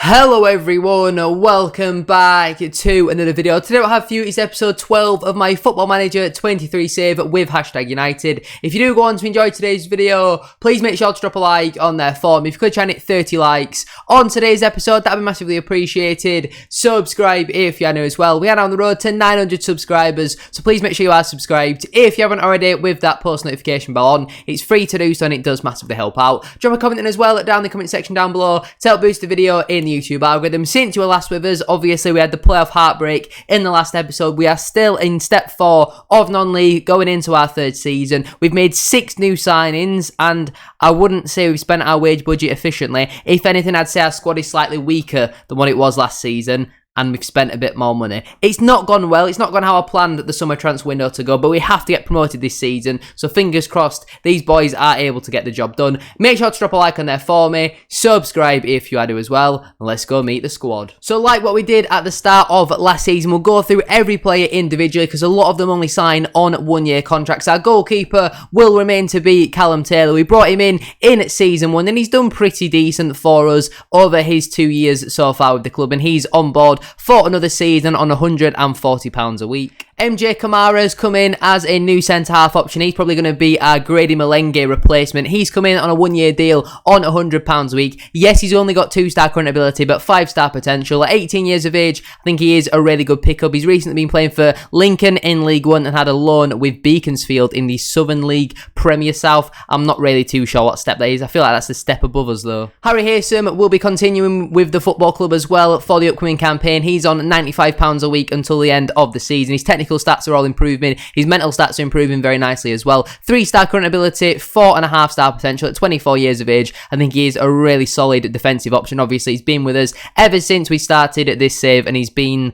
Hello everyone, welcome back to another video. Today what I have for you is episode 12 of my Football Manager 23 save with #United. If you do go on to enjoy today's video, please make sure to drop a like on there for me. If you could try and hit 30 likes on today's episode, that would be massively appreciated. Subscribe if you are new as well. We are on the road to 900 subscribers, so please make sure you are subscribed. If you haven't already, with that post notification bell on, it's free to do so and it does massively help out. Drop a comment in as well down in the comment section down below to help boost the video in the YouTube algorithm. Since you were last with us, obviously we had the playoff heartbreak in the last episode. We are still in step 4 of non-league going into our third season. We've made 6 new signings and I wouldn't say we've spent our wage budget efficiently. If anything, I'd say our squad is slightly weaker than what it was last season, and we've spent a bit more money. It's not gone well. It's not gone how I planned the summer transfer window to go, but we have to get promoted this season. So fingers crossed, these boys are able to get the job done. Make sure to drop a like on there for me. Subscribe if you are new as well. And let's go meet the squad. So like what we did at the start of last season, we'll go through every player individually because a lot of them only sign on 1-year contracts. Our goalkeeper will remain to be Callum Taylor. We brought him in season 1 and he's done pretty decent for us over his 2 years so far with the club, and he's on board for another season on £140 a week. MJ Kamara's come in as a new centre-half option. He's probably going to be our Grady Malenge replacement. He's come in on a 1-year deal on £100 a week. Yes, he's only got 2-star current ability, but 5-star potential. At 18 years of age, I think he is a really good pickup. He's recently been playing for Lincoln in League 1 and had a loan with Beaconsfield in the Southern League Premier South. I'm not really too sure what step that is. I feel like that's the step above us, though. Harry Haysom will be continuing with the football club as well for the upcoming campaign. He's on £95 a week until the end of the season. His technical stats are all improving. His mental stats are improving very nicely as well. 3-star current ability, 4.5-star potential at 24 years of age. I think he is a really solid defensive option. Obviously, he's been with us ever since we started this save and he's been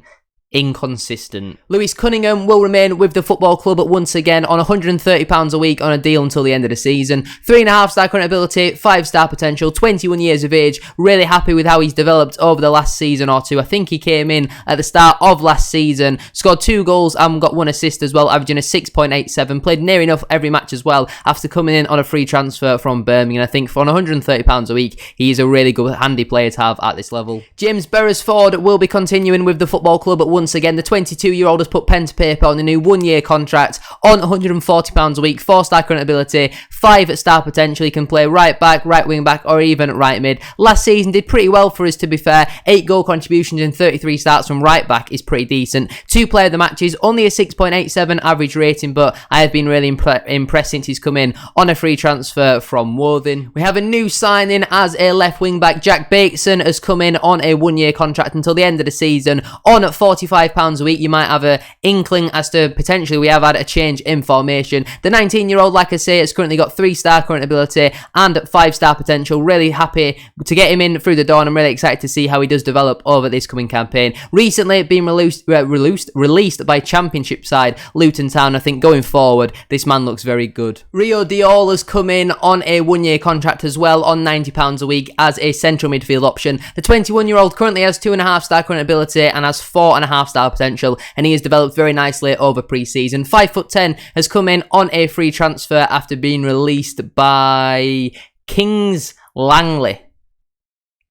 inconsistent. Lewis Cunningham will remain with the football club once again on £130 a week on a deal until the end of the season. 3.5-star current ability, 5-star potential, 21 years of age. Really happy with how he's developed over the last season or two. I think he came in at the start of last season, scored 2 goals and got 1 assist as well, averaging a 6.87. Played near enough every match as well after coming in on a free transfer from Birmingham. I think for on £130 a week, he is a really good, handy player to have at this level. James Beresford will be continuing with the football club once again. The 22-year-old has put pen to paper on a new 1-year contract on £140 a week, 4-star current ability, 5-star potential. He can play right back, right wing back, or even right mid. Last season did pretty well for us, to be fair. 8 goal contributions in 33 starts from right back is pretty decent. 2 player of the matches, only a 6.87 average rating, but I have been really impressed since he's come in on a free transfer from Worthing. We have a new signing as a left wing back. Jack Bateson has come in on a 1-year contract until the end of the season on £45 a week. You might have an inkling as to potentially we have had a change in formation. The 19-year-old, like I say, has currently got 3-star current ability and 5-star potential. Really happy to get him in through the door and I'm really excited to see how he does develop over this coming campaign. Recently been released by Championship side Luton Town. I think going forward this man looks very good. Rio Diol has come in on a 1-year contract as well on £90 a week as a central midfield option. The 21-year-old currently has 2.5-star current ability and has 4.5-star potential, and he has developed very nicely over pre-season. 5'10" has come in on a free transfer after being released by Kings Langley.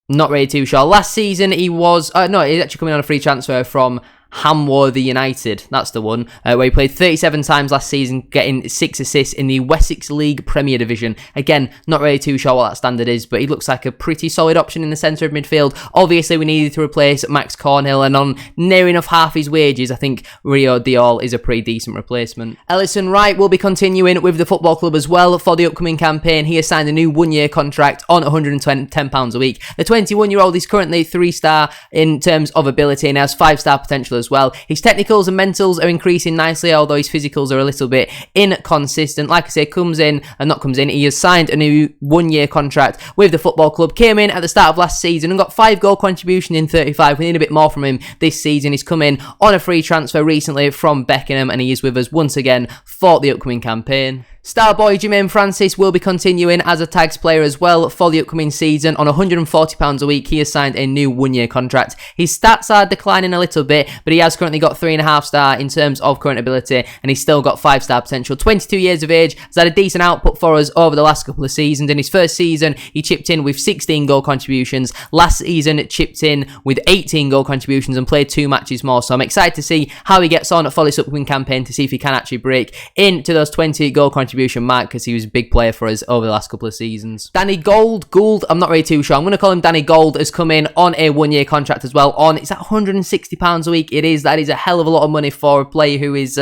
Not really too sure. Last season he was he's actually coming on a free transfer from Hamworthy United, that's the one, where he played 37 times last season, getting 6 assists in the Wessex League Premier Division. Again, not really too sure what that standard is, but he looks like a pretty solid option in the centre of midfield. Obviously, we needed to replace Max Cornhill, and on near enough half his wages, I think Rio Diol is a pretty decent replacement. Ellison Wright will be continuing with the football club as well for the upcoming campaign. He has signed a new 1-year contract on £110 a week. The 21-year-old is currently 3-star in terms of ability and has 5-star potential as well. His technicals and mentals are increasing nicely, although his physicals are a little bit inconsistent. Like I say, he has signed a new 1-year contract with the football club. Came in at the start of last season and got 5 goal contribution in 35. We need a bit more from him this season. He's come in on a free transfer recently from Beckenham and he is with us once again for the upcoming campaign. Star boy Jermaine Francis will be continuing as a tags player as well for the upcoming season on £140 a week. He has signed a new one-year contract. His stats are declining a little bit, but he has currently got 3.5 star in terms of current ability, and he's still got 5-star potential. 22 years of age, has had a decent output for us over the last couple of seasons. In his first season, he chipped in with 16 goal contributions. Last season, chipped in with 18 goal contributions and played 2 matches more. So I'm excited to see how he gets on for this upcoming campaign to see if he can actually break into those 20 goal contributions mark, because he was a big player for us over the last couple of seasons. Danny Gould, I'm not really too sure. I'm going to call him Danny Gould, has come in on a one-year contract as well. It's at £160 a week. That is a hell of a lot of money for a player who is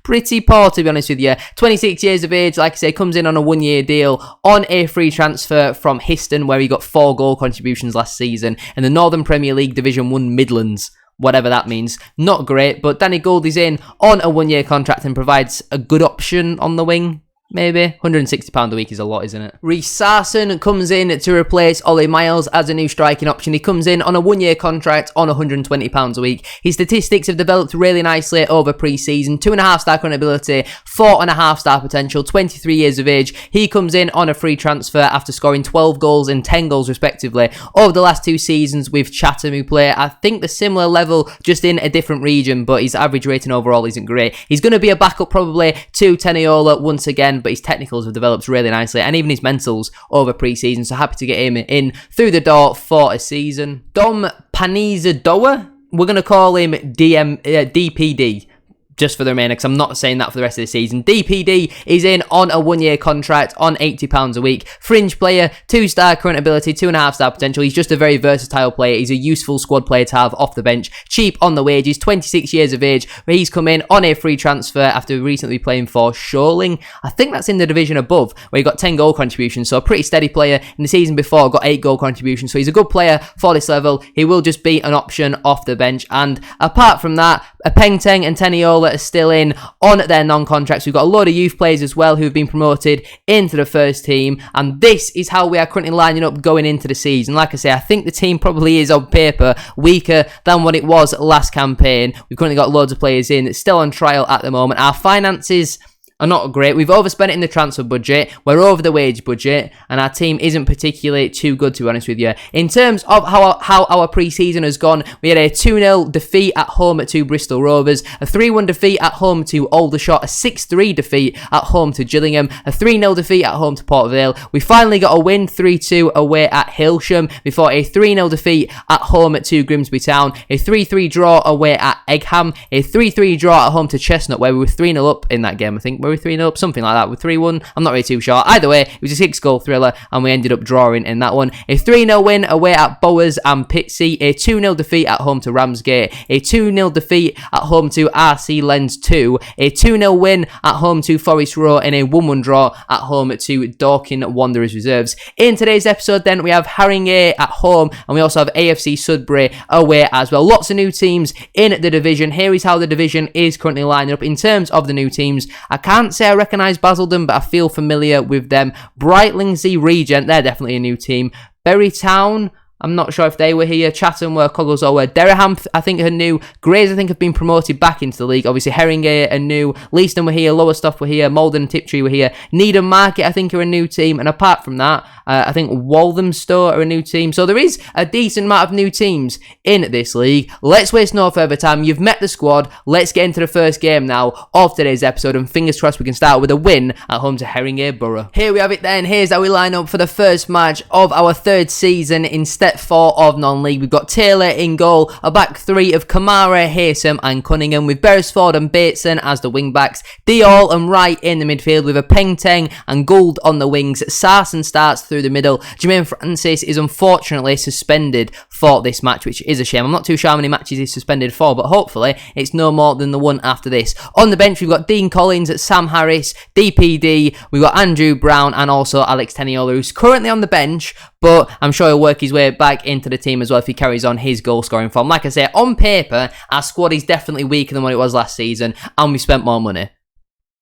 pretty poor, to be honest with you. 26 years of age, like I say, comes in on a one-year deal on a free transfer from Histon, where he got 4 goal contributions last season in the Northern Premier League Division 1 Midlands. Whatever that means. Not great, but Danny Gould is in on a one-year contract and provides a good option on the wing. Maybe. £160 a week is a lot, isn't it? Reece Sarson comes in to replace Ollie Miles as a new striking option. He comes in on a one-year contract on £120 a week. His statistics have developed really nicely over pre-season. 2.5 star current ability, 4.5 star potential, 23 years of age. He comes in on a free transfer after scoring 12 goals and 10 goals respectively over the last 2 seasons with Chatham, who play, I think, the similar level, just in a different region, but his average rating overall isn't great. He's going to be a backup probably to Teniola once again, but his technicals have developed really nicely, and even his mentals over pre-season, so happy to get him in through the door for a season. Dom Panizadoa, we're going to call him DPD. Just for the remainder, because I'm not saying that for the rest of the season. DPD is in on a one-year contract on £80 a week. Fringe player, 2-star current ability, 2.5 star potential. He's just a very versatile player. He's a useful squad player to have off the bench. Cheap on the wages, 26 years of age, but he's come in on a free transfer after recently playing for Sholing. I think that's in the division above, where he got 10 goal contributions, so a pretty steady player. In the season before, got 8 goal contributions, so he's a good player for this level. He will just be an option off the bench, and apart from that, Pengteng and Teniola are still in on their non-contracts. We've got a load of youth players as well who have been promoted into the first team, and this is how we are currently lining up going into the season. Like I say, I think the team probably is on paper weaker than what it was last campaign. We've currently got loads of players in, still on trial at the moment. Our finances are not great. We've overspent it in the transfer budget. We're over the wage budget, and our team isn't particularly too good, to be honest with you. In terms of how our pre-season has gone, we had a 2-0 defeat at home to Bristol Rovers, a 3-1 defeat at home to Aldershot, a 6-3 defeat at home to Gillingham, a 3-0 defeat at home to Port Vale. We finally got a win, 3-2 away at Hilsham, before a 3-0 defeat at home to Grimsby Town, a 3-3 draw away at Egham, a 3-3 draw at home to Chestnut, where we were 3-0 up in that game, I think. Were we 3-0 up? Something like that. With 3-1. I'm not really too sure. Either way, it was a 6-goal thriller, and we ended up drawing in that one. A 3-0 win away at Bowers and Pitsea. A 2-0 defeat at home to Ramsgate. A 2-0 defeat at home to RC Lens 2. A 2-0 win at home to Forest Row, and a 1-1 draw at home to Dorking Wanderers Reserves. In today's episode, then, we have Harringay at home, and we also have AFC Sudbury away as well. Lots of new teams in the division. Here is how the division is currently lining up. In terms of the new teams, I can't say I recognise Basildon, but I feel familiar with them. Brightlingsea Regent, they're definitely a new team. Bury Town, I'm not sure if they were here. Chatham were, Coggles were. Dereham, I think, are new. Grays, I think, have been promoted back into the league. Obviously, Harringay are new. Leiston were here. Lowestoft were here. Malden and Tiptree were here. Needham Market, I think, are a new team. And apart from that, I think Walthamstow are a new team. So there is a decent amount of new teams in this league. Let's waste no further time. You've met the squad. Let's get into the first game now of today's episode. And fingers crossed we can start with a win at home to Harringay Borough. Here we have it then. Here's how we line up for the first match of our third season in Step 4 of non-league. We've got Taylor in goal, a back three of Kamara, Haysom and Cunningham, with Beresford and Bateson as the wing-backs, Diol and Wright in the midfield, with a Pengteng and Gould on the wings. Sarson starts through the middle. Jermaine Francis is unfortunately suspended for this match, which is a shame. I'm not too sure how many matches he's suspended for, but hopefully it's no more than the one after this. On the bench, we've got Dean Collins, Sam Harris, DPD, we've got Andrew Brown and also Alex Teniola, who's currently on the bench, but I'm sure he'll work his way back into the team as well if he carries on his goal scoring form. Like I say, on paper, our squad is definitely weaker than what it was last season, and we spent more money.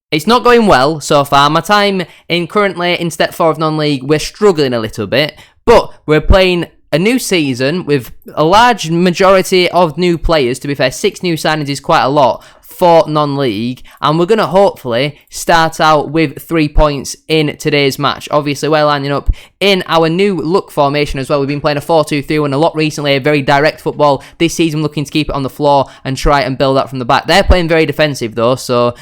It's not going well so far. My time currently in Step 4 of non-league, we're struggling a little bit, but we're playing a new season with a large majority of new players. To be fair, 6 new signings is quite a lot for non-league, and we're going to hopefully start out with 3 points in today's match. Obviously, we're lining up in our new look formation as well. We've been playing a 4-2-3-1 a lot recently, a very direct football. This season, looking to keep it on the floor and try and build up from the back. They're playing very defensive though, so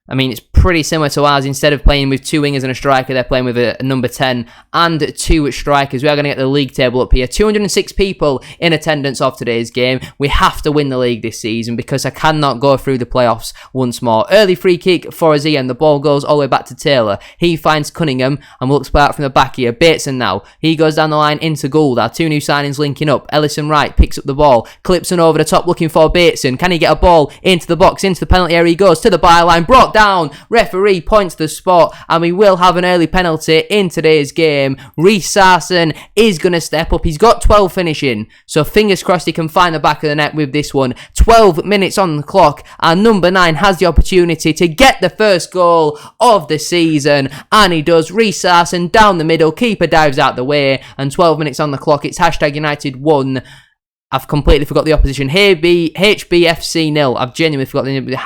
I mean, it's pretty similar to ours. Instead of playing with 2 wingers and a striker, they're playing with a number 10 and 2 strikers. We are going to get the league table up here. 206 people in attendance of today's game. We have to win the league this season because I cannot go through the playoffs once more. Early free kick for us here, and the ball goes all the way back to Taylor. He finds Cunningham and looks play out from the back here. Bateson now. He goes down the line into Gould. Our 2 new signings linking up. Ellison Wright picks up the ball. Clips on over the top looking for Bateson. Can he get a ball into the box, into the penalty area? He goes to the byline. Brought down. Referee points to the spot, and we will have an early penalty in today's game. Reece Sarson is going to step up. He's got 12 finishing, so fingers crossed he can find the back of the net with this one. 12 minutes on the clock, and number 9 has the opportunity to get the first goal of the season, and he does. Reece Sarson down the middle, keeper dives out the way, and 12 minutes on the clock. It's #United 1. I've completely forgot the opposition. HBFC 0. I've genuinely forgotten the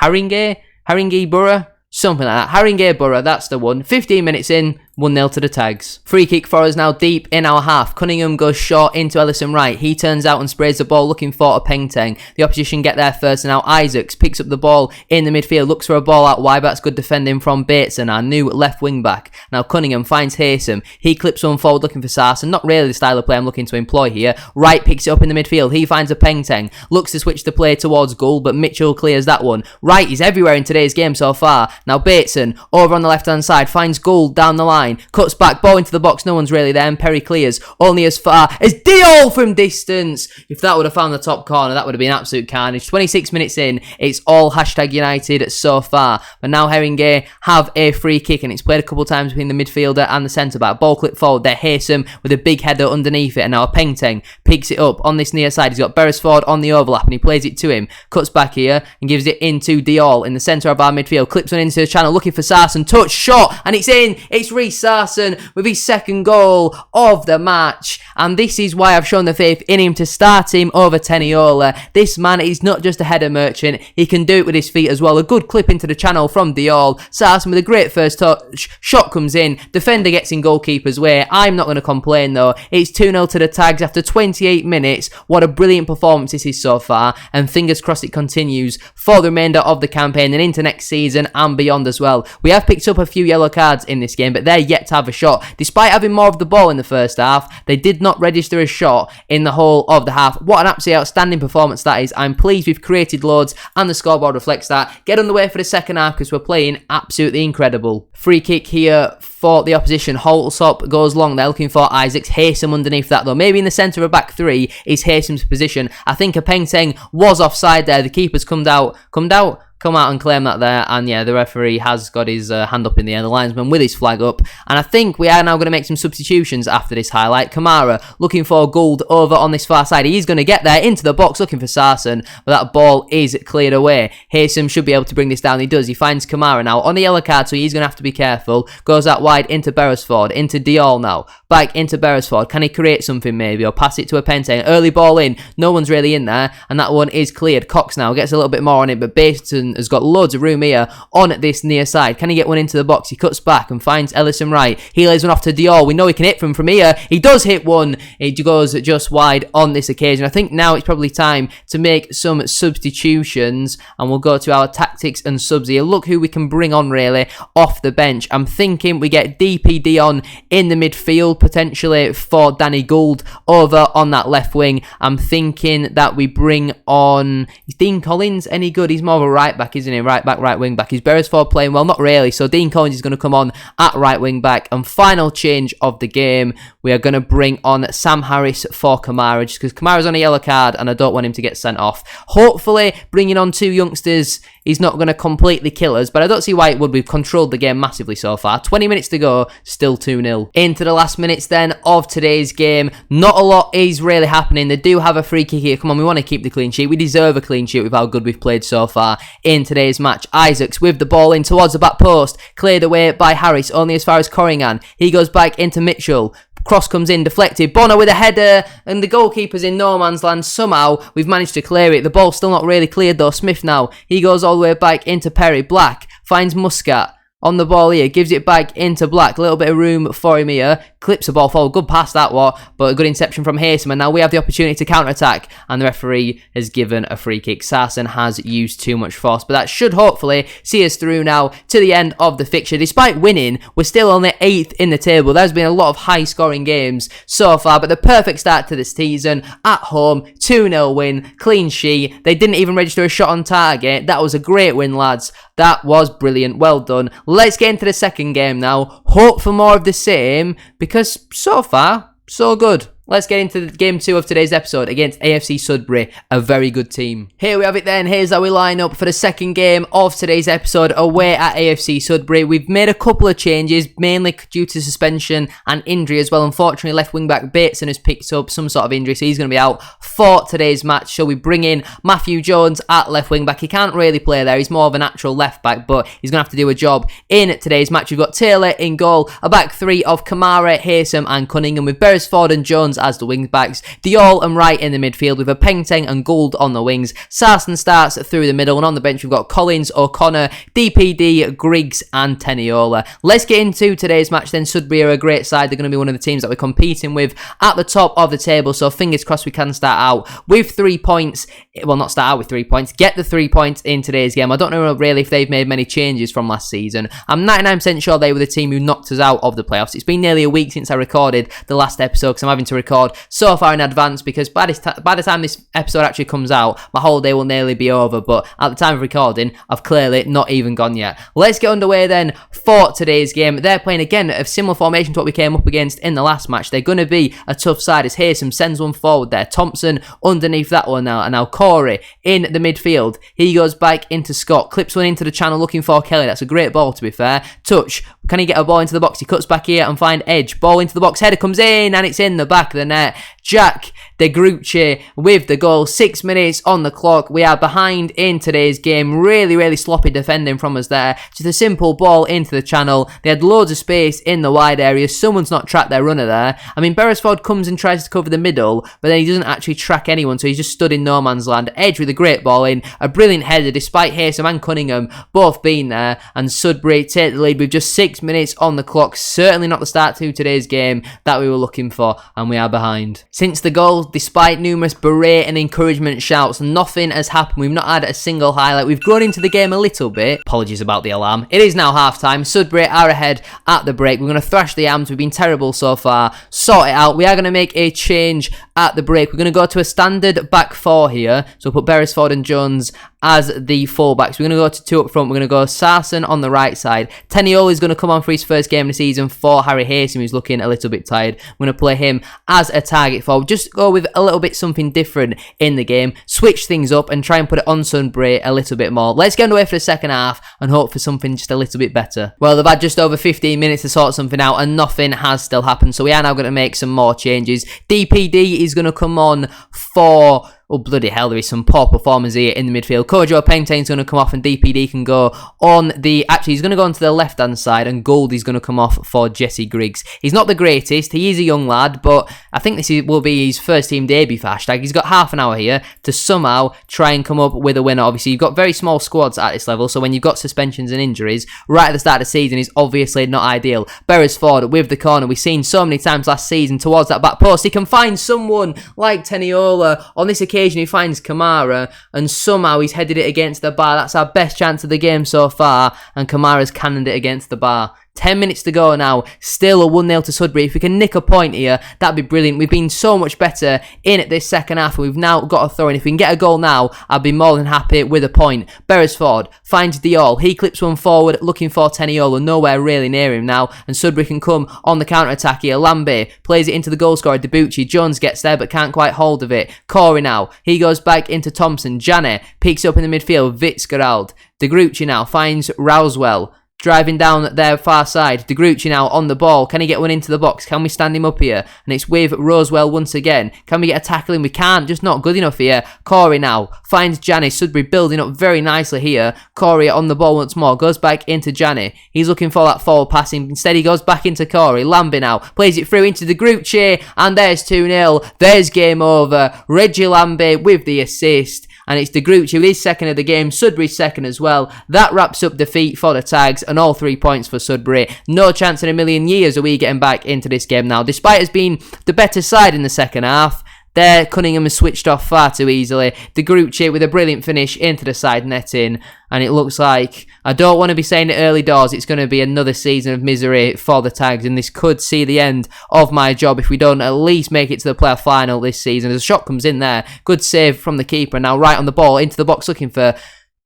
Haringey Borough? Something like that. Haringey Borough, that's the one. 15 minutes in, 1-0 to the Tags. Free kick for us now deep in our half. Cunningham goes short into Ellison Wright. He turns out and sprays the ball looking for a Pengteng. The opposition get there first, and now Isaacs picks up the ball in the midfield. Looks for a ball out wide, but that's good defending from Bateson, our new left wing back. Now Cunningham finds Haysom. He clips one forward looking for Sarson. Not really the style of play I'm looking to employ here. Wright picks it up in the midfield. He finds a Pengteng. Looks to switch the play towards Gould, but Mitchell clears that one. Wright is everywhere in today's game so far. Now Bateson over on the left hand side finds Gould down the line. Cuts back, ball into the box, no one's really there, and Perry clears only as far as Diol from distance. If that would have found the top corner, that would have been absolute carnage. 26 minutes in, it's all #United so far. But now Haringey have a free kick, and it's played a couple of times between the midfielder and the centre-back. Ball clip forward there, Haysom with a big header underneath it, and now a Pengteng picks it up on this near side. He's got Beresford on the overlap, and he plays it to him. Cuts back here and gives it into Diol in the centre of our midfield. Clips one into the channel, looking for Sarson. Touch, shot, and it's in. It's Reece Sarson with his second goal of the match, and this is why I've shown the faith in him to start him over Teniola. This man is not just a header merchant, he can do it with his feet as well. A good clip into the channel from Diol. Sarson with a great first touch, shot comes in, defender gets in goalkeeper's way. I'm not going to complain though. It's 2-0 to the Tags after 28 minutes. What a brilliant performance this is so far, and fingers crossed it continues for the remainder of the campaign and into next season and beyond as well. We have picked up a few yellow cards in this game, but they're yet to have a shot. Despite having more of the ball in the first half, they did not register a shot in the whole of the half. What an absolutely outstanding performance that is. I'm pleased we've created loads, and the scoreboard reflects that. Get underway for the second half because we're playing absolutely incredible. Free kick here for the opposition. Holtop goes long. They're looking for Isaacs. Haysom underneath that though. Maybe in the centre of a back 3 is Haysom's position. I think a Pengteng was offside there. The keeper's come out and claim that there, and yeah, the referee has got his hand up in the air, the linesman with his flag up, and I think we are now going to make some substitutions after this highlight. Kamara looking for Gould over on this far side. He's going to get there into the box looking for Sarson, but that ball is cleared away. Haysom should be able to bring this down. He does. He finds Kamara now on the yellow card, so he's going to have to be careful. Goes out wide into Beresford, into Diol now. Back into Beresford. Can he create something maybe, or pass it to a Pengteng? Early ball in. No one's really in there, and that one is cleared. Cox now gets a little bit more on it, but Bateson has got loads of room here on this near side. Can he get one into the box? He cuts back and finds Ellison Wright. He lays one off to Diol. We know he can hit from here. He does hit one. It goes just wide on this occasion. I think now it's probably time to make some substitutions, and we'll go to our tactics and subs here. Look who we can bring on really off the bench. I'm thinking we get DPD on in the midfield potentially for Danny Gould over on that left wing. I'm thinking that we bring on, is Dean Collins any good? He's more of a right back, isn't he? Right back, right wing back. Is Beresford playing well? Not really. So Dean Collins is going to come on at right wing back. And final change of the game, we are going to bring on Sam Harris for Kamara, just because Kamara's on a yellow card and I don't want him to get sent off. Hopefully bringing on 2 youngsters is not going to completely kill us, but I don't see why it would. We've controlled the game massively so far. 20 minutes to go, still 2-0. Into the last minutes then of today's game. Not a lot is really happening. They do have a free kick here. Come on, we want to keep the clean sheet. We deserve a clean sheet with how good we've played so far in today's match. Isaacs with the ball in towards the back post. Cleared away by Harris, only as far as Corringan. He goes back into Mitchell. Cross comes in, deflected. Bonner with a header, and the goalkeeper's in no man's land. Somehow, we've managed to clear it. The ball's still not really cleared though. Smith now. He goes all the way back into Perry. Black finds Muscat. On the ball here, gives it back into Black. A little bit of room for him here. Clips the ball forward. Good pass that what, but a good interception from Haysom. And now we have the opportunity to counter-attack. And the referee has given a free kick. Sarsen has used too much force. But that should hopefully see us through now to the end of the fixture. Despite winning, we're still only 8th in the table. There's been a lot of high-scoring games so far. But the perfect start to the season. At home, 2-0 win. Clean sheet. They didn't even register a shot on target. That was a great win, lads. That was brilliant. Well done. Let's get into the second game now. Hope for more of the same, because so far, so good. Let's get into game 2 of today's episode against AFC Sudbury, a very good team. Here we have it then. Here's how we line up for the second game of today's episode away at AFC Sudbury. We've made a couple of changes, mainly due to suspension and injury as well. Unfortunately, left wing-back Bateson has picked up some sort of injury, so he's going to be out for today's match. So we bring in Matthew Jones at left wing-back. He can't really play there. He's more of a natural left-back, but he's going to have to do a job in today's match. We've got Taylor in goal, a back three of Kamara, Haysom and Cunningham, with Beresford and Jones as the wing backs, Diol and Wright in the midfield with a Pengteng and Gould on the wings. Sarsen starts through the middle, and on the bench we've got Collins, O'Connor, DPD, Griggs and Teniola. Let's get into today's match then. Sudbury are a great side. They're going to be one of the teams that we're competing with at the top of the table, so fingers crossed we can start out with 3 points. Well, not start out with 3 points, get the 3 points in today's game. I don't know really if they've made many changes from last season. I'm 99% sure they were the team who knocked us out of the playoffs. It's been nearly a week since I recorded the last episode because I'm having to record so far in advance, because by the time this episode actually comes out, my holiday will nearly be over, but at the time of recording, I've clearly not even gone yet. Let's get underway then for today's game. They're playing again a similar formation to what we came up against in the last match. They're going to be a tough side as Haysom sends one forward there. Thompson underneath that one now, and now Corey in the midfield. He goes back into Scott, clips one into the channel looking for Kelly. That's a great ball, to be fair. Touch. Can he get a ball into the box? He cuts back here and find Edge. Ball into the box. Header comes in and it's in the back of the net. Jack De Grucci with the goal. 6 minutes on the clock. We are behind in today's game. Really sloppy defending from us there. Just a simple ball into the channel. They had loads of space in the wide area. Someone's not tracked their runner there. I mean, Beresford comes and tries to cover the middle, but then he doesn't actually track anyone, so he's just stood in no man's land. Edge with a great ball in. A brilliant header despite Haysom and Cunningham both being there. And Sudbury take the lead with just 6 minutes on the clock. Certainly not the start to today's game that we were looking for, and we are behind. Since the goal, despite numerous berate and encouragement shouts, nothing has happened. We've not had a single highlight. We've grown into the game a little bit. Apologies about the alarm. It is now half time. Sudbury are ahead at the break. We're going to thrash the Ams. We've been terrible so far. Sort it out. We are going to make a change at the break. We're going to go to a standard back four here. So we'll put Beresford and Jones as the fullbacks. We're going to go to two up front. We're going to go Sarsen on the right side. Teniola is going to come on for his first game of the season for Harry Haysom, who's looking a little bit tired. We're going to play him as a target forward. Just go with a little bit something different in the game. Switch things up and try and put it on Sudbury a little bit more. Let's get underway for the second half and hope for something just a little bit better. Well, they've had just over 15 minutes to sort something out and nothing has still happened. So we are now going to make some more changes. DPD is going to come on for... Oh, bloody hell, there is some poor performance here in the midfield. Kojo Pengteng's going to come off and DPD can go on the... Actually, he's going to go onto the left-hand side and Gould is going to come off for Jesse Griggs. He's not the greatest. He is a young lad, but I think this will be his first team debut for Hashtag. He's got half an hour here to somehow try and come up with a winner. Obviously, you've got very small squads at this level, so when you've got suspensions and injuries, right at the start of the season is obviously not ideal. Beresford with the corner. We've seen so many times last season towards that back post. He can find someone like Teniola. On this occasion, he finds Kamara and somehow he's headed it against the bar. That's our best chance of the game so far, and Kamara's cannoned it against the bar. 10 minutes to go now, still a 1-0 to Sudbury. If we can nick a point here, that'd be brilliant. We've been so much better in this second half, and we've now got a throw in. If we can get a goal now, I'd be more than happy with a point. Beresford finds Diol. He clips one forward, looking for Teniola. Nowhere really near him now, and Sudbury can come on the counter-attack here. Lambe plays it into the goal scorer, Debucci. Jones gets there, but can't quite hold of it. Corey now. He goes back into Thompson. Jane picks up in the midfield. Fitzgerald. De Grucci now finds Rousewell. driving down their far side. De Grucci now on the ball. Can he get one into the box? Can we stand him up here? And it's with Rosewell once again. Can we get a tackle in? We can't. Just not good enough here. Corey now finds Janny. Sudbury building up very nicely here. Corey on the ball once more. Goes back into Janny. He's looking for that forward passing. Instead, he goes back into Corey. Lambie now plays it through into De Grucci. And there's 2-0. There's game over. Reggie Lambie with the assist. And it's De Grucci with his second of the game. Sudbury's second as well. That wraps up defeat for the Tags and all 3 points for Sudbury. No chance in a million years are we getting back into this game now. Despite us being the better side in the second half, there Cunningham has switched off far too easily. De Grucci with a brilliant finish into the side netting. And it looks like, I don't want to be saying it early doors, it's going to be another season of misery for the Tags. And this could see the end of my job if we don't at least make it to the playoff final this season. As a shot comes in there. Good save from the keeper. Now right on the ball into the box looking for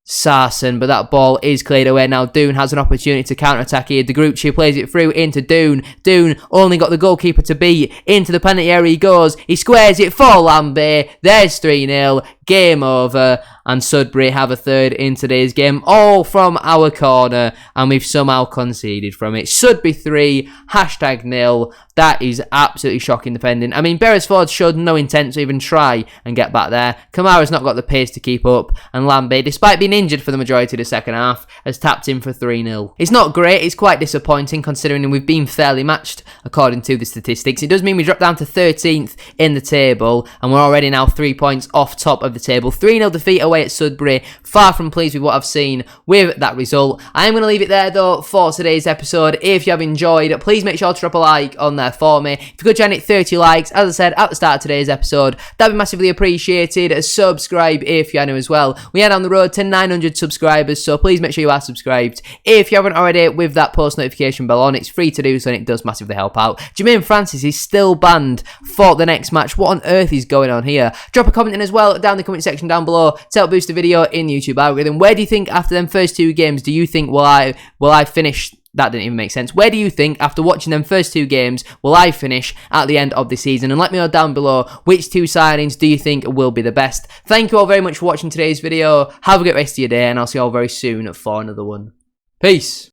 Sarson, but that ball is cleared away. Now Doon has an opportunity to counter-attack here. De Grucci plays it through into Doon. Doon only got the goalkeeper to beat. Into the penalty area he goes. He squares it for Lambie. There's 3-0. Game over. And Sudbury have a third in today's game. All from our corner. And we've somehow conceded from it. Sudbury 3, #0. That is absolutely shocking defending. I mean, Beresford showed no intent to even try and get back there. Kamara's not got the pace to keep up. And Lambie, despite being injured for the majority of the second half, has tapped in for 3-0. It's not great. It's quite disappointing considering we've been fairly matched according to the statistics. It does mean we drop down to 13th in the table. And we're already now 3 points off top of the table. 3-0 defeat away at Sudbury. Far from pleased with what I've seen with that result. I am going to leave it there though for today's episode. If you have enjoyed, please make sure to drop a like on there for me. If you could join it 30 likes, as I said at the start of today's episode, that'd be massively appreciated. Subscribe if you are new as well. We are on the road to 900 subscribers, so please make sure you are subscribed. If you haven't already, with that post notification bell on, it's free to do so and it does massively help out. Jermaine Francis is still banned for the next match. What on earth is going on here? Drop a comment in as well down in the comment section down below to help boost the video in the YouTube algorithm. Where do you think after them first 2 games, do you think will I finish? That didn't even make sense. Where do you think, after watching them first 2 games, will I finish at the end of the season? And let me know down below, which 2 signings do you think will be the best? Thank you all very much for watching today's video. Have a great rest of your day, and I'll see you all very soon for another one. Peace.